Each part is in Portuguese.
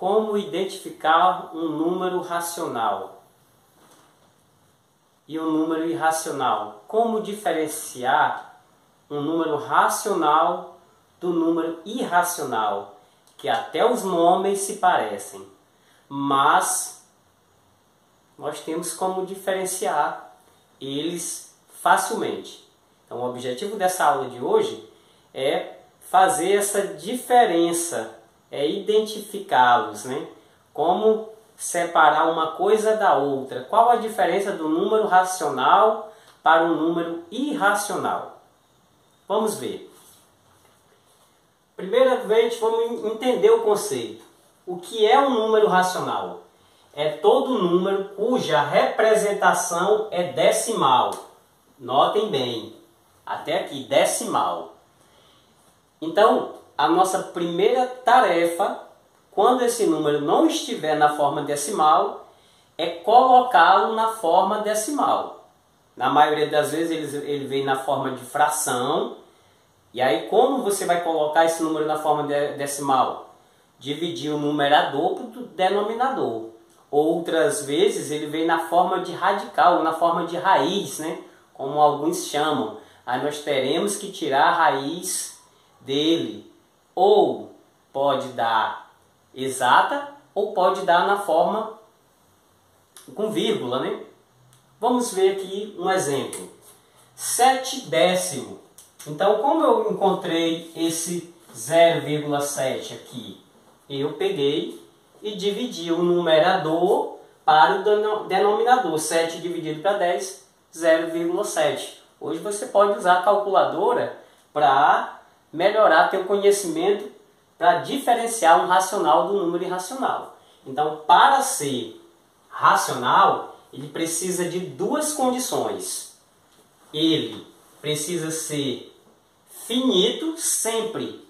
Como identificar um número racional e um número irracional? Como diferenciar um número racional do número irracional? Que até os nomes se parecem, mas nós temos como diferenciar eles facilmente. Então, o objetivo dessa aula de hoje é fazer essa diferença, é identificá-los, né? Como separar uma coisa da outra. Qual a diferença do número racional para um número irracional? Vamos ver. Primeiramente, vamos entender o conceito. O que é um número racional? É todo número cuja representação é decimal. Notem bem, até aqui, decimal. Então, a nossa primeira tarefa, quando esse número não estiver na forma decimal, é colocá-lo na forma decimal. Na maioria das vezes ele vem na forma de fração. E aí, como você vai colocar esse número na forma decimal? Dividir o numerador para o denominador. Outras vezes ele vem na forma de radical, na forma de raiz, né? Como alguns chamam. Aí nós teremos que tirar a raiz dele. Ou pode dar exata, ou pode dar na forma com vírgula, né? Vamos ver aqui um exemplo. 7 décimo. Então, como eu encontrei esse 0,7 aqui? Eu peguei e dividi o numerador para o denominador. 7 dividido para 10, 0,7. Hoje você pode usar a calculadora para melhorar teu conhecimento, para diferenciar um racional do número irracional. Então, para ser racional, ele precisa de duas condições. Ele precisa ser finito, sempre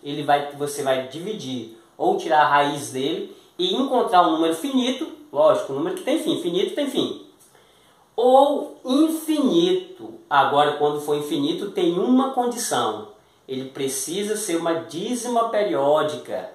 você vai dividir ou tirar a raiz dele e encontrar um número finito, lógico, um número que tem fim, finito tem fim. Ou infinito. Agora, quando for infinito, tem uma condição. Ele precisa ser uma dízima periódica.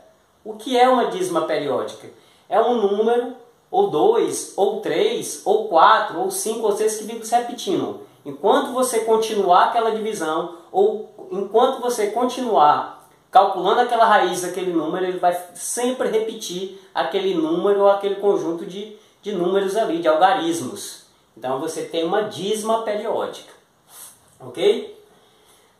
O que é uma dízima periódica? É um número, ou 2, ou 3, ou 4, ou 5, ou 6 que fica se repetindo. Enquanto você continuar aquela divisão, ou enquanto você continuar calculando aquela raiz daquele número, ele vai sempre repetir aquele número ou aquele conjunto de números ali, de algarismos. Então você tem uma dízima periódica. Ok?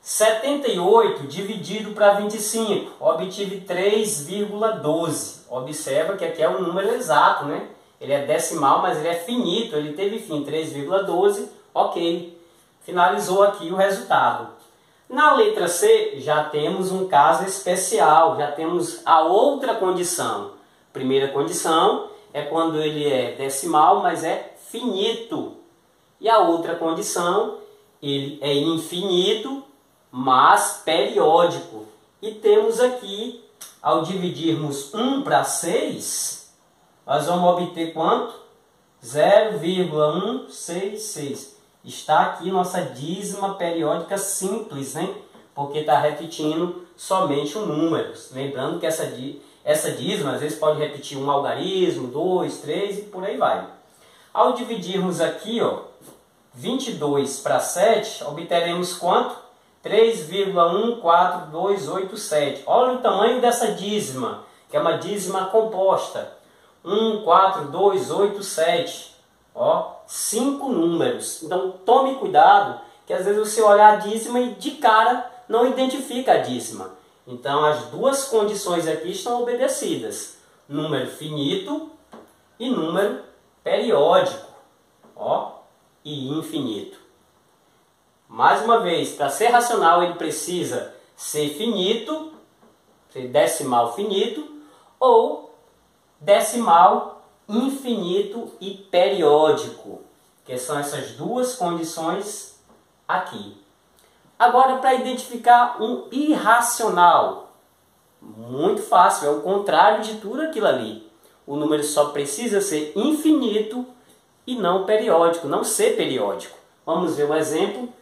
78 dividido para 25, obtive 3,12. Observa que aqui é um número exato, né? Ele é decimal, mas ele é finito, ele teve fim, 3,12, ok. Finalizou aqui o resultado. Na letra C, já temos um caso especial, já temos a outra condição. Primeira condição é quando ele é decimal, mas é finito. E a outra condição, ele é infinito, mas periódico. E temos aqui, ao dividirmos 1 para 6, nós vamos obter quanto? 0,166. Está aqui nossa dízima periódica simples, né? Porque está repetindo somente um número. Lembrando que essa dízima, às vezes, pode repetir um algarismo, 2, 3 e por aí vai. Ao dividirmos aqui, ó, 22 para 7, obteremos quanto? 3,14287. Olha o tamanho dessa dízima, que é uma dízima composta. 14287. Ó, 5 números. Então tome cuidado, que às vezes você olha a dízima e de cara não identifica a dízima. Então as duas condições aqui estão obedecidas. Número finito e número periódico. Ó, e infinito. Mais uma vez, para ser racional ele precisa ser finito, ser decimal finito, ou decimal infinito e periódico, que são essas duas condições aqui. Agora, para identificar um irracional, muito fácil, é o contrário de tudo aquilo ali. O número só precisa ser infinito e não periódico, não ser periódico. Vamos ver um exemplo.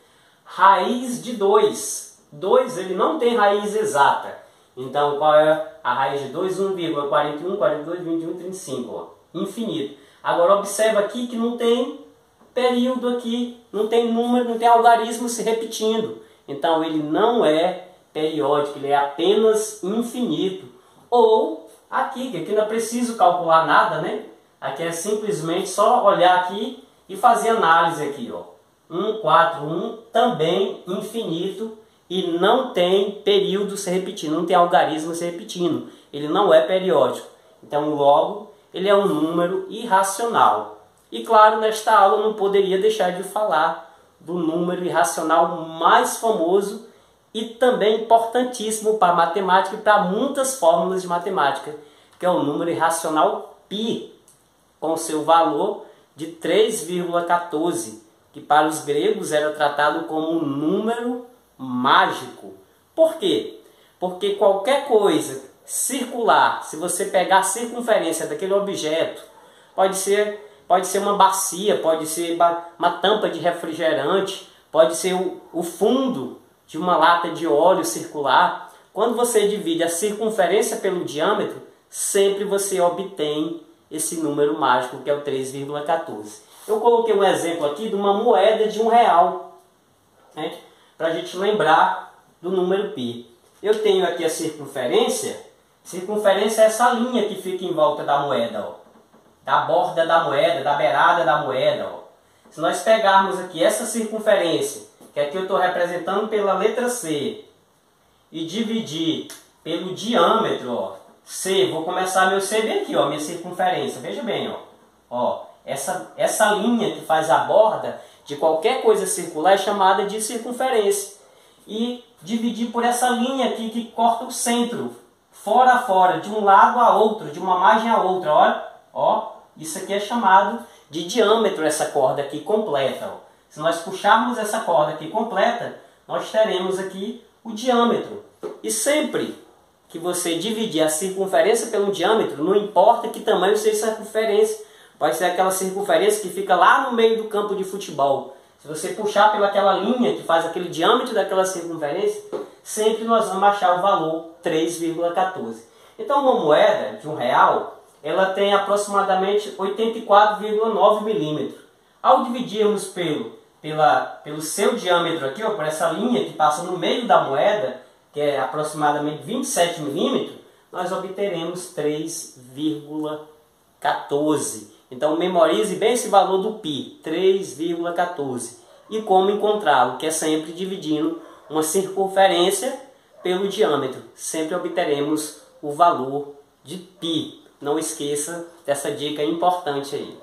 Raiz de 2. 2 ele não tem raiz exata. Então, qual é a raiz de 2? 1,41, 42, 21, 35, ó. Infinito. Agora, observa aqui que não tem período aqui, não tem número, não tem algarismo se repetindo. Então, ele não é periódico, ele é apenas infinito. Ou, aqui, que aqui não é preciso calcular nada, né? Aqui é simplesmente só olhar aqui e fazer análise aqui, ó. 1, 4, 1, também infinito e não tem período se repetindo, não tem algarismo se repetindo. Ele não é periódico. Então, logo, ele é um número irracional. E claro, nesta aula eu não poderia deixar de falar do número irracional mais famoso e também importantíssimo para a matemática e para muitas fórmulas de matemática, que é o número irracional π, com seu valor de 3,14, que para os gregos era tratado como um número mágico. Por quê? Porque qualquer coisa circular, se você pegar a circunferência daquele objeto, pode ser uma bacia, pode ser uma tampa de refrigerante, pode ser o fundo de uma lata de óleo circular. Quando você divide a circunferência pelo diâmetro, sempre você obtém esse número mágico, que é o 3,14. Eu coloquei um exemplo aqui de uma moeda de R$1, né, para a gente lembrar do número π. Eu tenho aqui a circunferência. Circunferência é essa linha que fica em volta da moeda, ó, da borda da moeda, da beirada da moeda. Ó. Se nós pegarmos aqui essa circunferência, que aqui eu estou representando pela letra C, e dividir pelo diâmetro, ó, C, vou começar meu C bem aqui, ó, minha circunferência, veja bem, ó, essa linha que faz a borda de qualquer coisa circular é chamada de circunferência. E dividir por essa linha aqui que corta o centro, fora a fora, de um lado a outro, de uma margem a outra, olha, ó, isso aqui é chamado de diâmetro, essa corda aqui completa. Ó. Se nós puxarmos essa corda aqui completa, nós teremos aqui o diâmetro. E sempre que você dividir a circunferência pelo diâmetro, não importa que tamanho seja a circunferência, pode ser aquela circunferência que fica lá no meio do campo de futebol. Se você puxar pelaquela linha que faz aquele diâmetro daquela circunferência, sempre nós vamos achar o valor 3,14. Então uma moeda de R$1, ela tem aproximadamente 84,9 milímetros. Ao dividirmos pelo seu diâmetro aqui, ó, por essa linha que passa no meio da moeda, que é aproximadamente 27 milímetros, nós obteremos 3,14. Então memorize bem esse valor do π, 3,14. E como encontrá-lo, que é sempre dividindo uma circunferência pelo diâmetro. Sempre obteremos o valor de π. Não esqueça dessa dica importante aí.